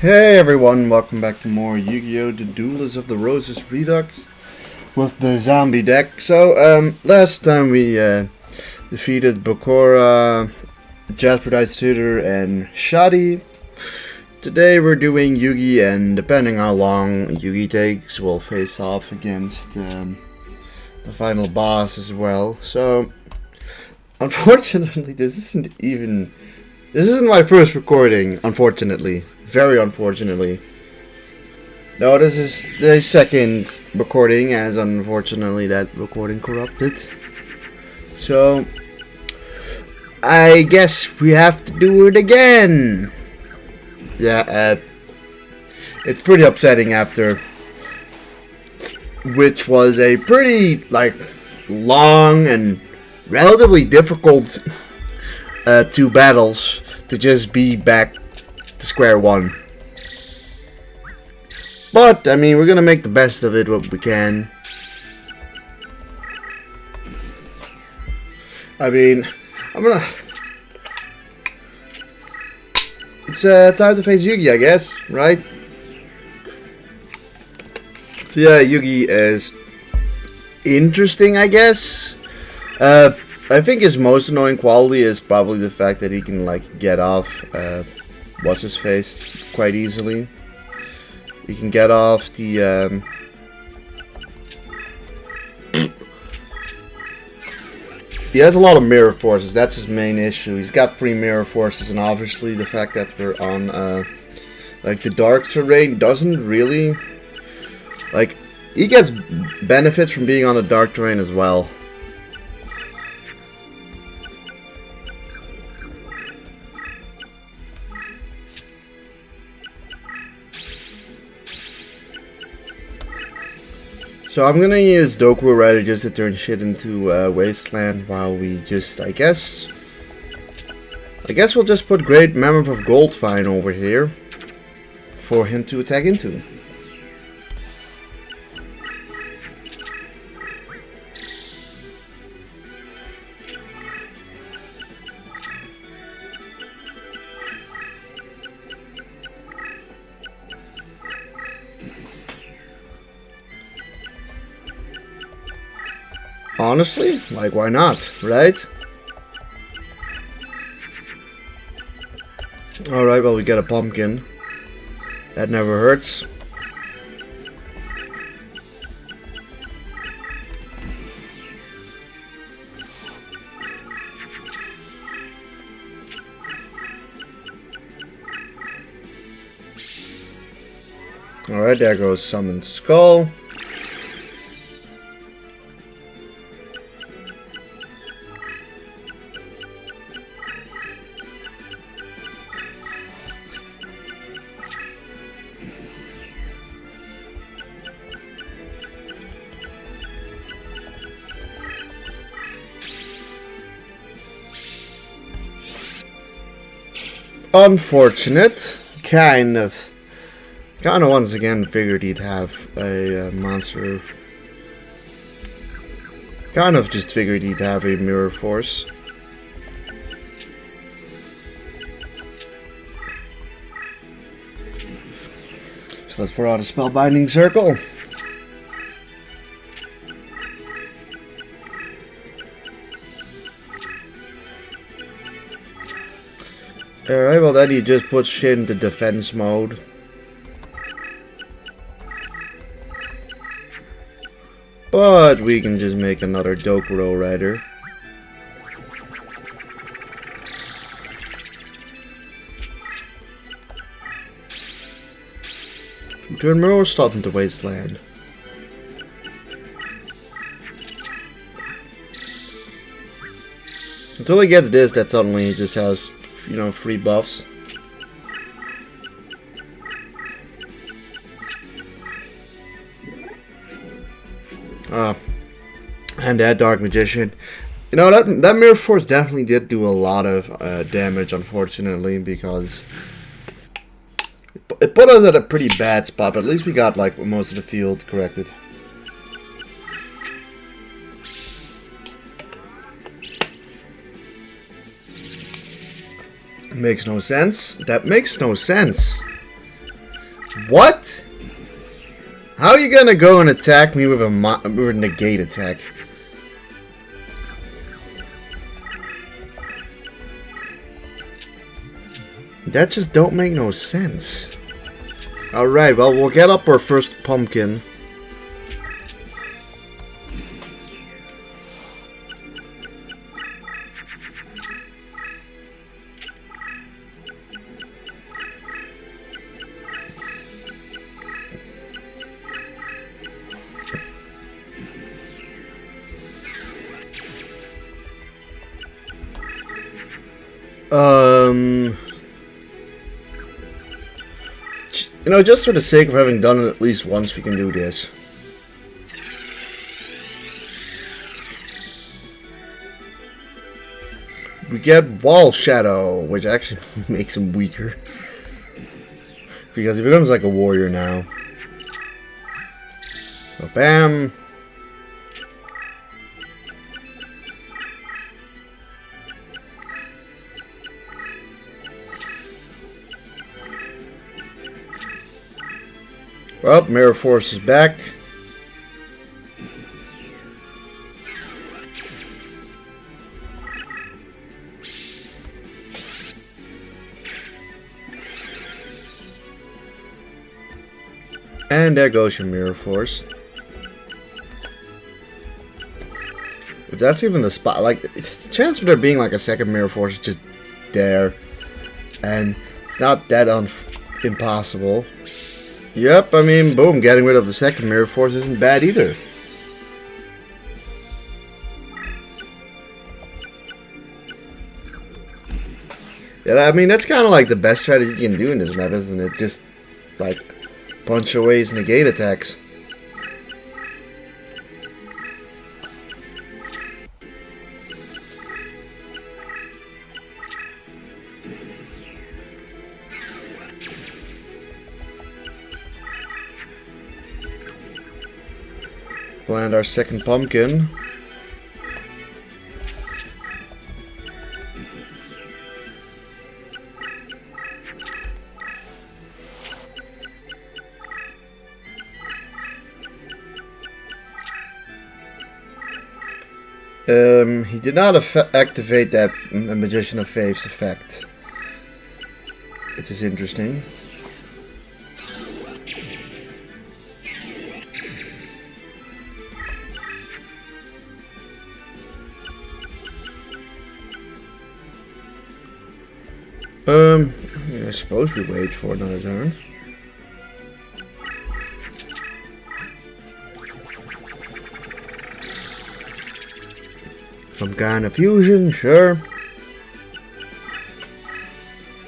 Hey everyone, welcome back to more Yu-Gi-Oh! The Duelist of the Roses Redux with the zombie deck. So, last time we defeated Bokora, Jasper Suitor, and Shadi. Today we're doing Yugi, and depending how long Yugi takes, we'll face off against the final boss as well. So, unfortunately, this isn't my first recording, unfortunately. Very unfortunately. No, this is the second recording, as unfortunately that recording corrupted. So, I guess we have to do it again. Yeah, it's pretty upsetting after, which was a pretty, long and relatively difficult 2 battles to just be back to square one. But, I mean, we're gonna make the best of it what we can. I mean, it's time to face Yugi, I guess, right? So yeah, Yugi is interesting, I guess. I think his most annoying quality is probably the fact that he can, get off what's his face quite easily. You can get off the he has a lot of mirror forces. That's his main issue. He's got 3 mirror forces, and obviously the fact that we're on the dark terrain doesn't really he gets benefits from being on the dark terrain as well. So I'm gonna use Dokuro Rider just to turn shit into Wasteland while we just, I guess we'll just put Great Mammoth of Goldfine over here for him to attack into. Honestly, why not, right? Alright, well, we get a pumpkin. That never hurts. Alright, there goes Summoned Skull. Unfortunate. Kind of once again figured he'd have a monster. Kind of just figured he'd have a mirror force. So let's throw out a Spellbinding Circle. Alright, well then he just puts shit into defense mode. But we can just make another Dokuro Rider. Turn mirror stuff into Wasteland. Until he gets this, that suddenly he just has, free buffs. And that Dark Magician. That Mirror Force definitely did do a lot of damage, unfortunately, because it put us at a pretty bad spot, but at least we got, most of the field corrected. Makes no sense. That makes no sense. What? How are you gonna go and attack me with a negate attack? That just don't make no sense. Alright, well, we'll get up our first pumpkin. You know, just for the sake of having done it at least once, we can do this. We get Wall Shadow, which actually makes him weaker. Because he becomes like a warrior now. So, bam. Well, Mirror Force is back. And there goes your Mirror Force. If that's even the spot, like, the chance for there being like a second Mirror Force is just there. And it's not that impossible. Yep, I mean, boom, getting rid of the second Mirror Force isn't bad either. Yeah, I mean, that's kind of like the best strategy you can do in this map, isn't it? Just, like, punch away his negate attacks. Plant our second pumpkin. He did not activate that Magician of Faith's effect, which is interesting. I suppose we wait for another turn. Some kind of fusion, sure.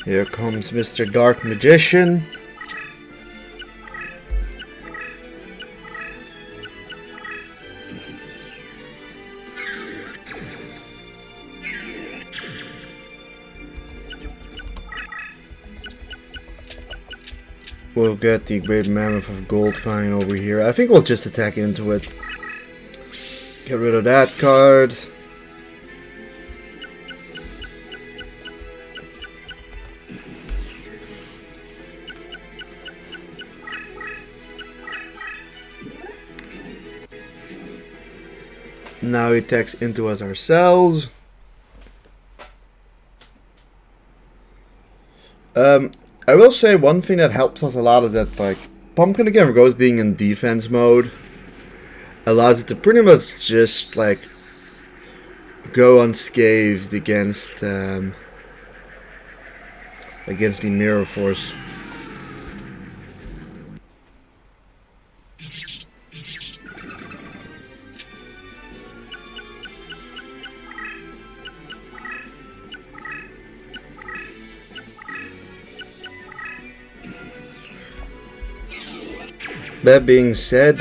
Here comes Mr. Dark Magician. We'll get the Great Mammoth of Gold Fine over here. I think we'll just attack into it. Get rid of that card. Now he attacks into us ourselves. I will say one thing that helps us a lot is that, like, Pumpkin again goes being in defense mode allows it to pretty much just, like, go unscathed against the Mirror Force. That being said,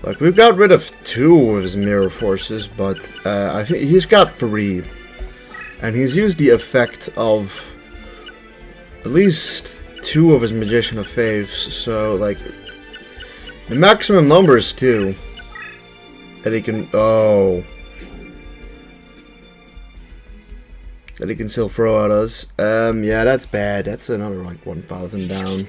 like, we've got rid of 2 of his Mirror Forces, but I think he's got 3. And he's used the effect of at least 2 of his Magician of Faiths, so, like, the maximum number is 2. And he can... oh. that he can still throw at us. Yeah, that's bad. That's another like 1,000 down.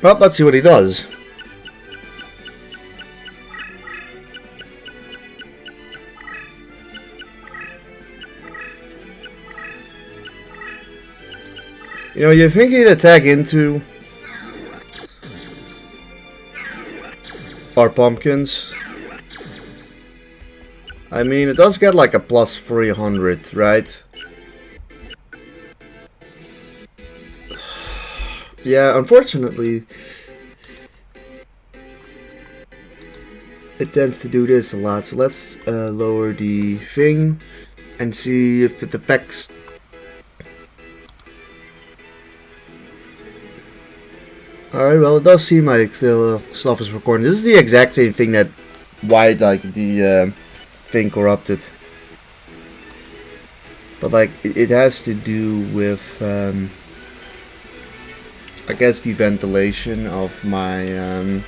Well, let's see what he does. You know, you think he'd attack into our pumpkins? I mean, it does get like a plus 300, right? Yeah, unfortunately, it tends to do this a lot. So let's lower the thing and see if it affects. Alright, well, it does seem like still stuff is recording. This is the exact same thing that why like the thing corrupted. But like it has to do with I guess the ventilation of my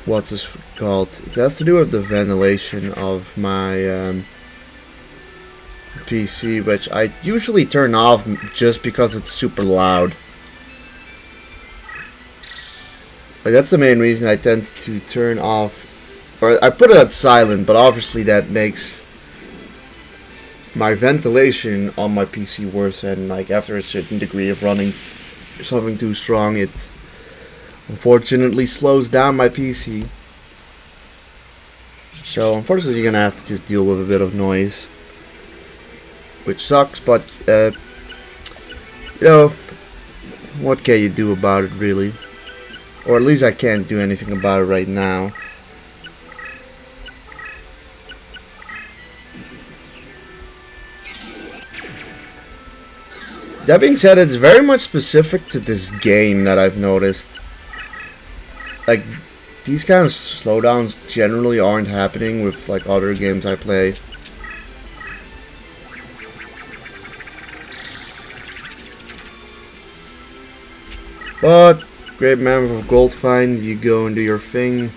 what's this called? It has to do with the ventilation of my PC, which I usually turn off just because it's super loud. Like that's the main reason I tend to turn off, or I put it at silent, but obviously that makes my ventilation on my PC worse, and like after a certain degree of running something too strong, it unfortunately slows down my PC. So unfortunately you're gonna have to just deal with a bit of noise, which sucks, but you know, what can you do about it really? Or at least I can't do anything about it right now. That being said, it's very much specific to this game that I've noticed. Like, these kind of slowdowns generally aren't happening with like other games I play. But, great man of gold find, you go and do your thing.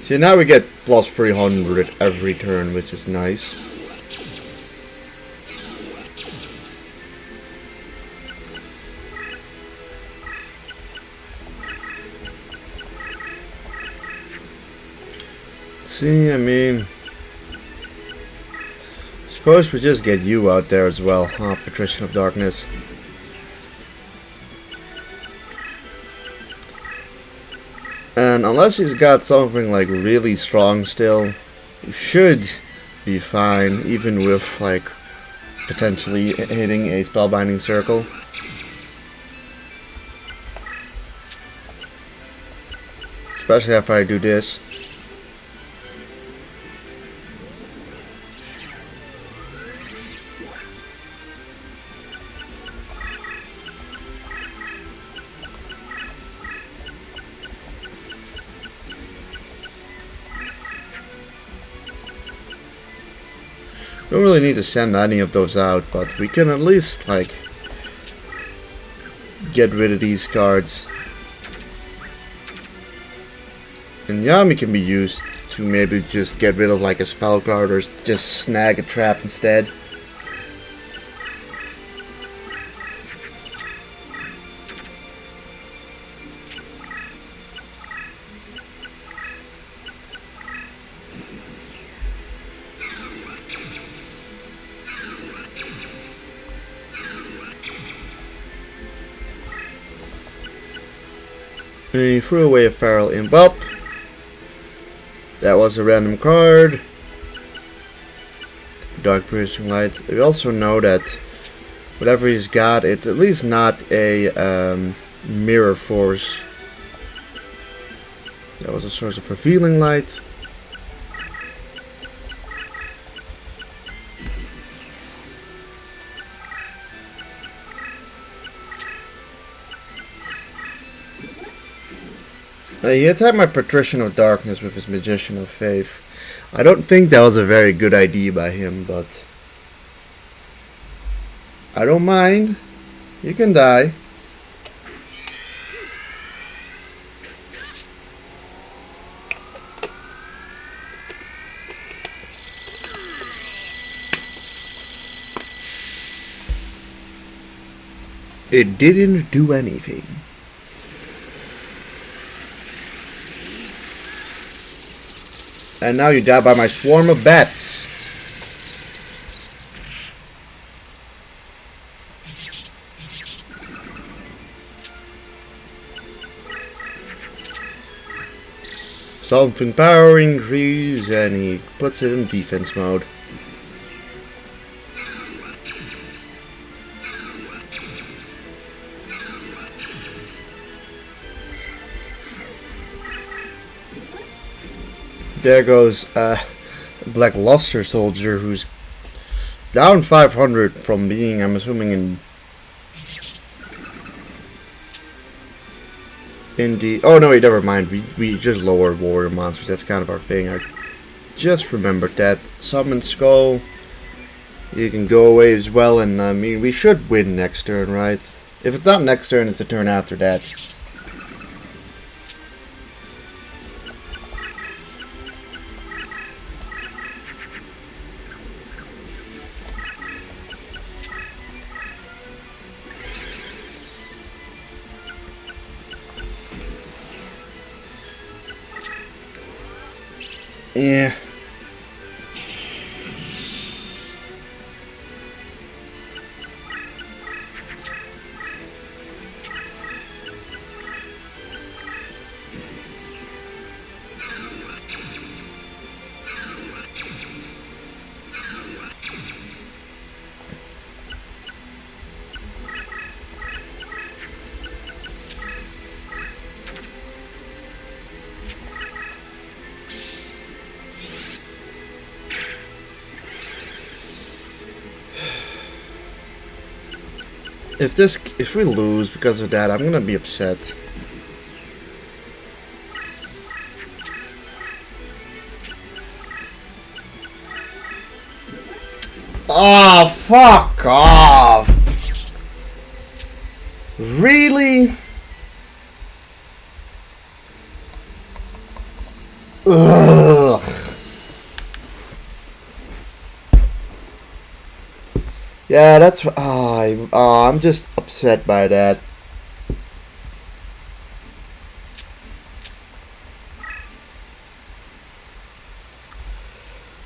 So now we get plus 300 every turn, which is nice. See, I mean, suppose we just get you out there as well, huh, Attrition of Darkness. And unless he's got something like really strong still, you should be fine, even with like potentially hitting a spellbinding circle. Especially after I do this. Don't really need to send any of those out, but we can at least like get rid of these cards. Yami can be used to maybe just get rid of like a spell card or just snag a trap instead. He threw away a Feral Imp. Well, that was a random card. Dark Piercing Light. We also know that whatever he's got, it's at least not a Mirror Force. That was a source of Revealing Light. He attacked my Patrician of Darkness with his Magician of Faith. I don't think that was a very good idea by him, but I don't mind. You can die. It didn't do anything. And now you die by my swarm of bats. Something power increase, and he puts it in defense mode. There goes Black Luster Soldier, who's down 500 from being, I'm assuming, in the... Oh no, wait, never mind. We just lowered warrior monsters. That's kind of our thing. I just remembered that. Summon Skull. You can go away as well, and I mean, we should win next turn, right? If it's not next turn, it's the turn after that. Yeah. If we lose because of that, I'm gonna be upset. Oh, fuck off! Really? Ugh. Yeah, that's... I'm just upset by that.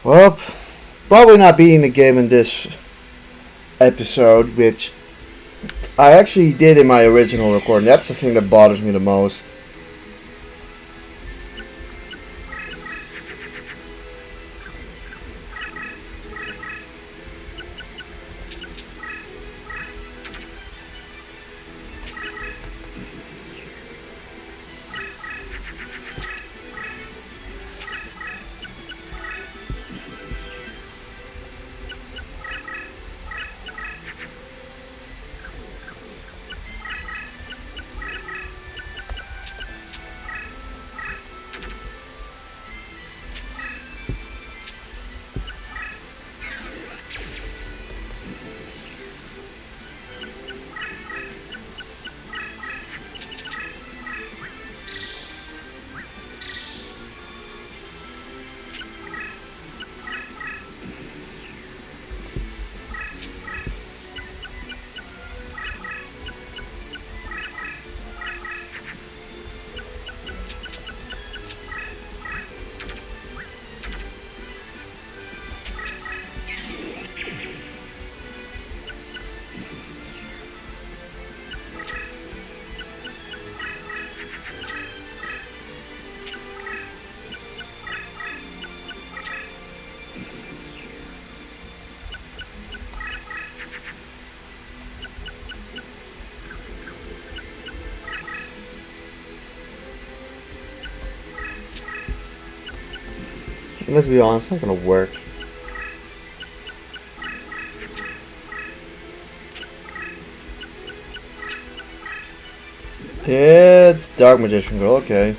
Well, probably not beating the game in this episode, which I actually did in my original recording. That's the thing that bothers me the most. Let's be honest, it's not gonna work. It's Dark Magician Girl, okay.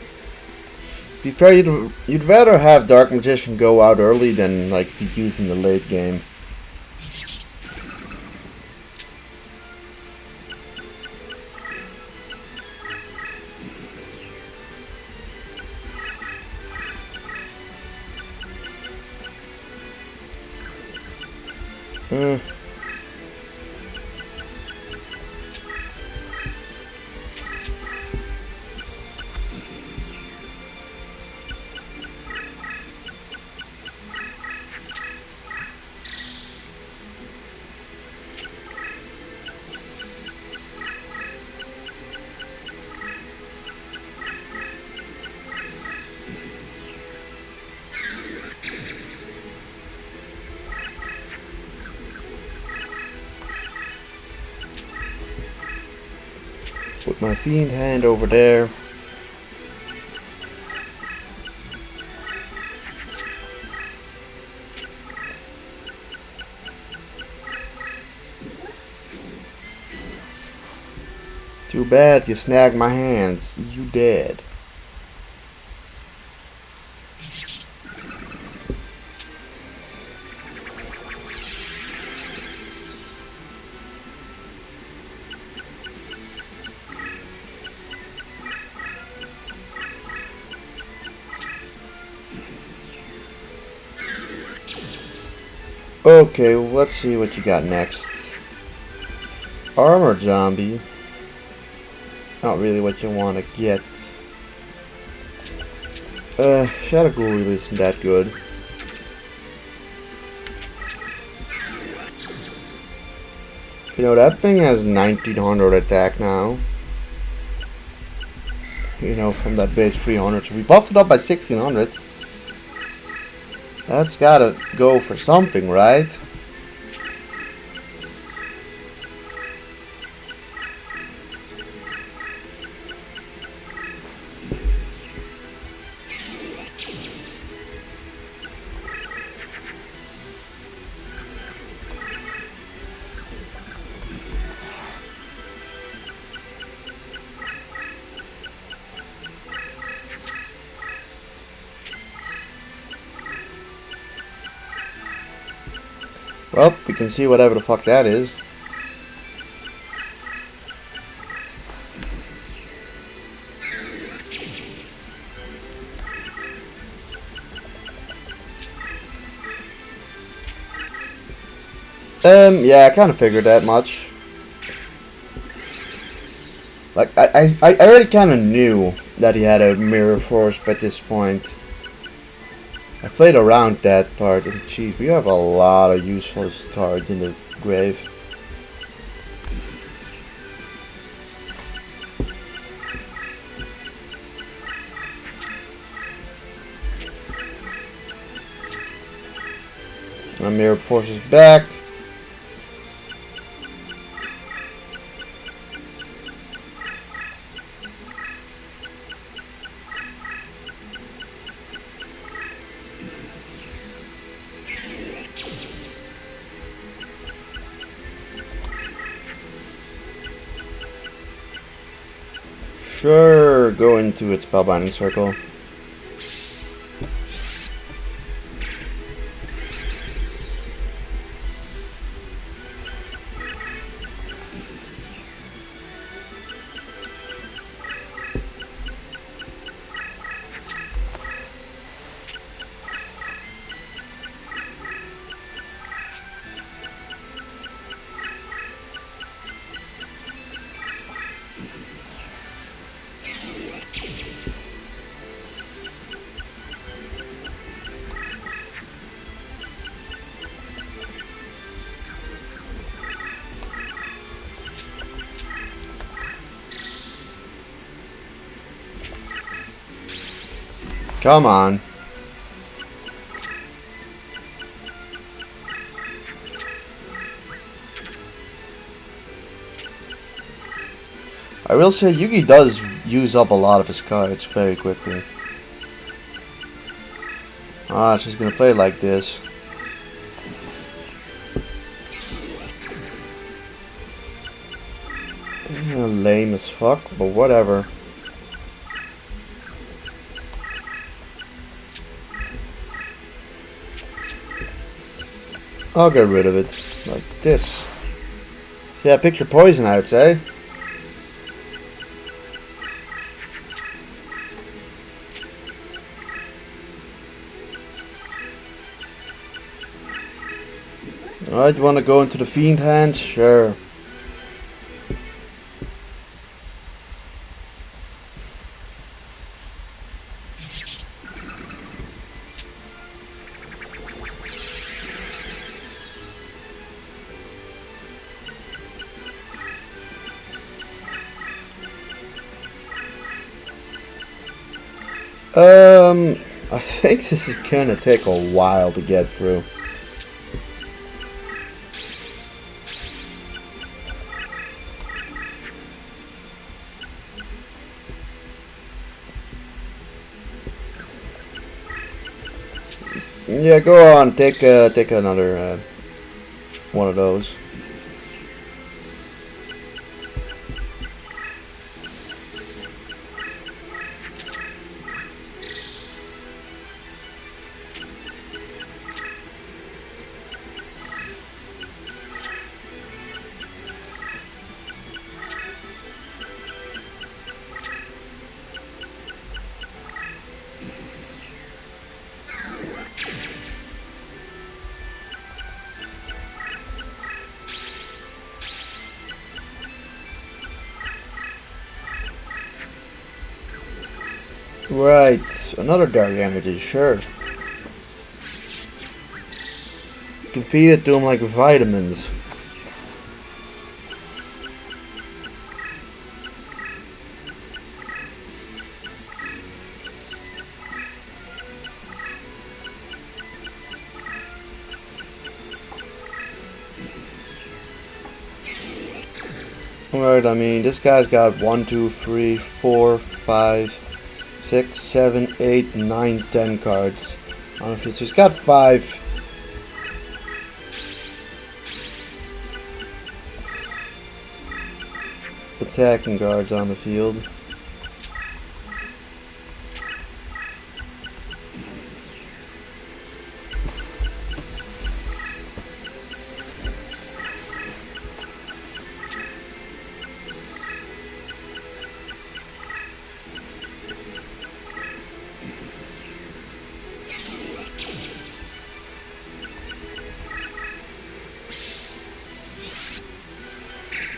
To be fair, you'd rather have Dark Magician go out early than like be used in the late game. Put my Fiend hand over there. Too bad you snagged my hands. You dead. Okay, let's see what you got next. Armored zombie. Not really what you want to get. Shadow Ghoul really isn't that good. You know, that thing has 1900 attack now. You know, from that base 300. So we buffed it up by 1600. That's gotta go for something, right? Well, we can see whatever the fuck that is. Yeah, I kind of figured that much. Like, I already kind of knew that he had a mirror force by this point. I played around that part, and geez, we have a lot of useful cards in the grave. My mirror force is back. Sure, go into its spellbinding circle. Come on. I will say Yugi does use up a lot of his cards very quickly. Ah, she's gonna play like this. Lame as fuck, but whatever. I'll get rid of it. Like this. Yeah, pick your poison, I would say. Alright, you want to go into the Fiend hand? Sure. I think this is gonna take a while to get through. Yeah, go on. Take another one of those. Right, another dark energy, sure. You can feed it to him like vitamins. Alright, I mean, this guy's got 1, 2, 3, 4, 5, 6, 7, 8, 9, 10 cards. So he's got 5. Attacking guards on the field.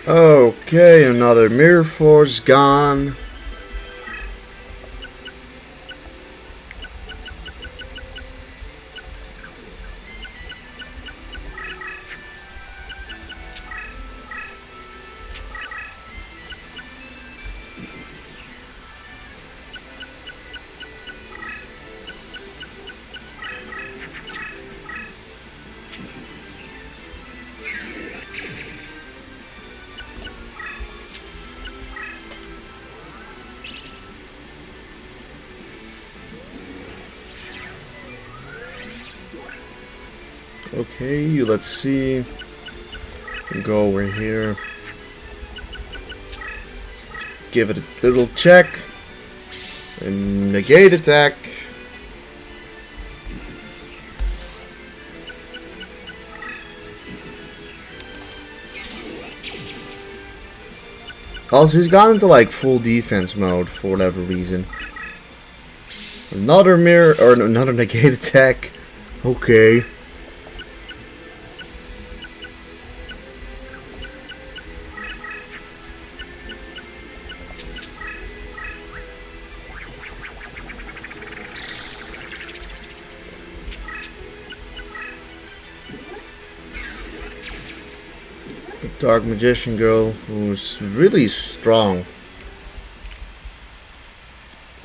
Okay, another Mirror Force gone. Okay, let's see. Go over here. Give it a little check. And negate attack. Also, he's gone into like full defense mode for whatever reason. Another mirror, or another negate attack. Okay. Dark Magician girl who's really strong.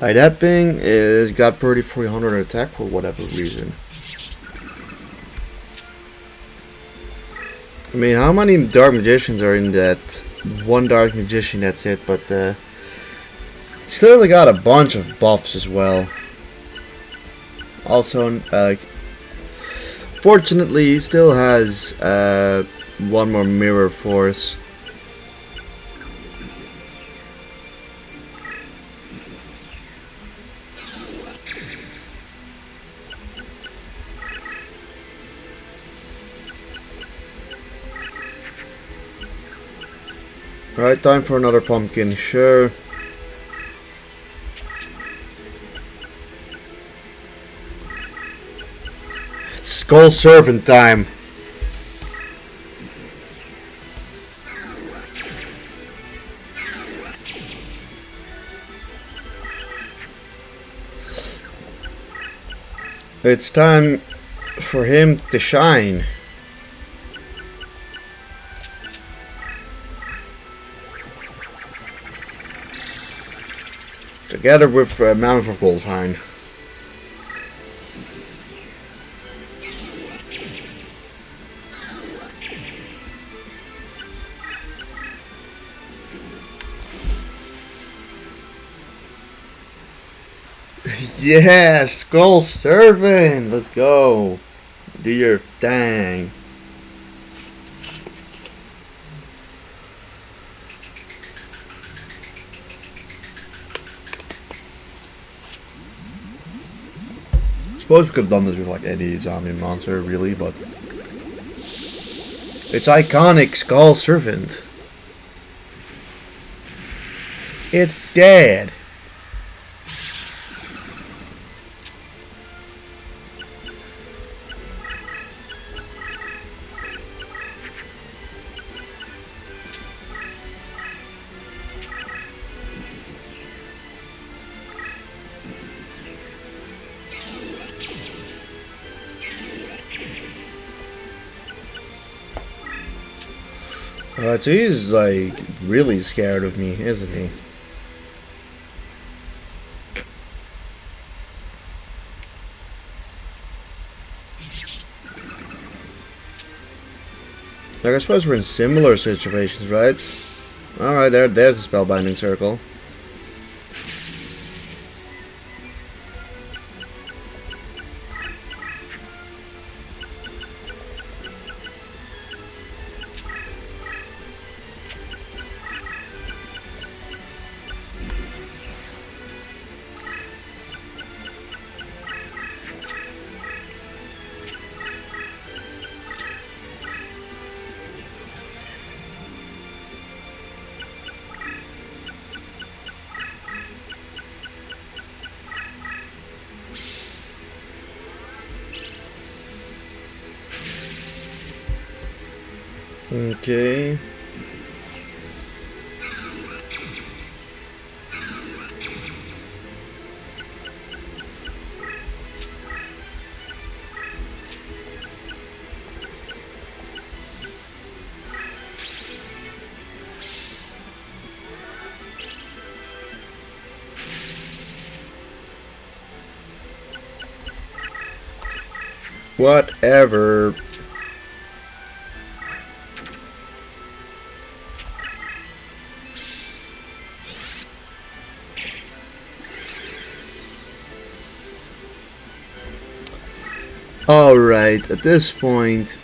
Like that thing is got 3,400 attack for whatever reason. I mean, how many Dark Magicians are in that? One Dark Magician, that's it, but it's clearly got a bunch of buffs as well. Also, fortunately, he still has one more mirror force. Alright, time for another pumpkin, sure. It's Skull Servant time. It's time for him to shine. Together with Mount of Goldhine. Yeah, Skull Servant! Let's go. Do your thing. Suppose we could have done this with like any zombie monster, really, but it's iconic Skull Servant. It's dead. Alright, so he's like really scared of me, isn't he? Like, I suppose we're in similar situations, right? Alright, there's a spellbinding circle. Okay. Whatever. Alright, at this point,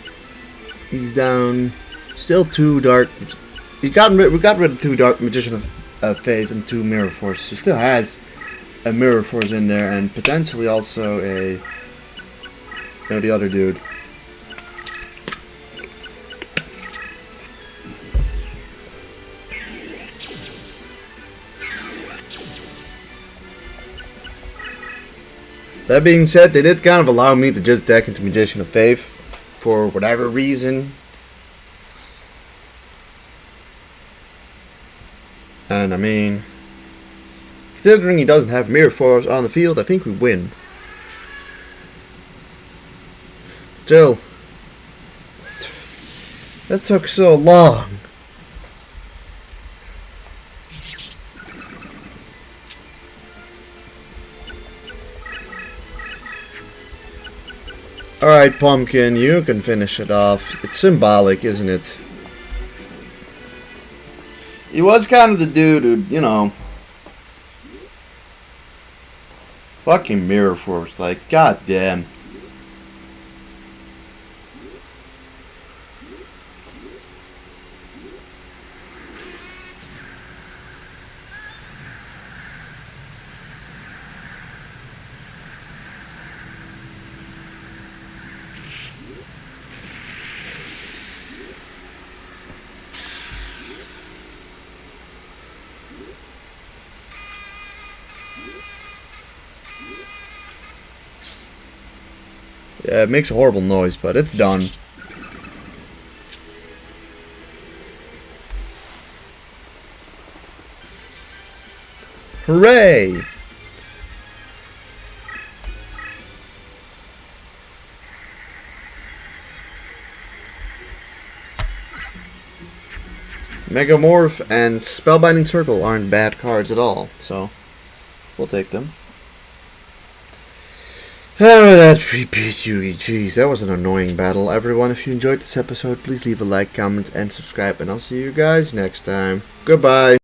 he's down. Still 2 dark. We got rid of 2 dark Magician of Faith and 2 Mirror Force. He still has a Mirror Force in there, and potentially also a, the other dude. That being said, they did kind of allow me to just deck into Magician of Faith for whatever reason. And I mean, considering he doesn't have Mirror Force on the field, I think we win. Still, that took so long. Alright, Pumpkin, you can finish it off. It's symbolic, isn't it? He was kind of the dude who, you know, Fucking Mirror Force, like, goddamn. Yeah, it makes a horrible noise, but it's done. Hooray! Megamorph and Spellbinding Circle aren't bad cards at all, so we'll take them. Oh, that repeat Yugi. Jeez, that was an annoying battle. Everyone, if you enjoyed this episode, please leave a like, comment, and subscribe, and I'll see you guys next time. Goodbye.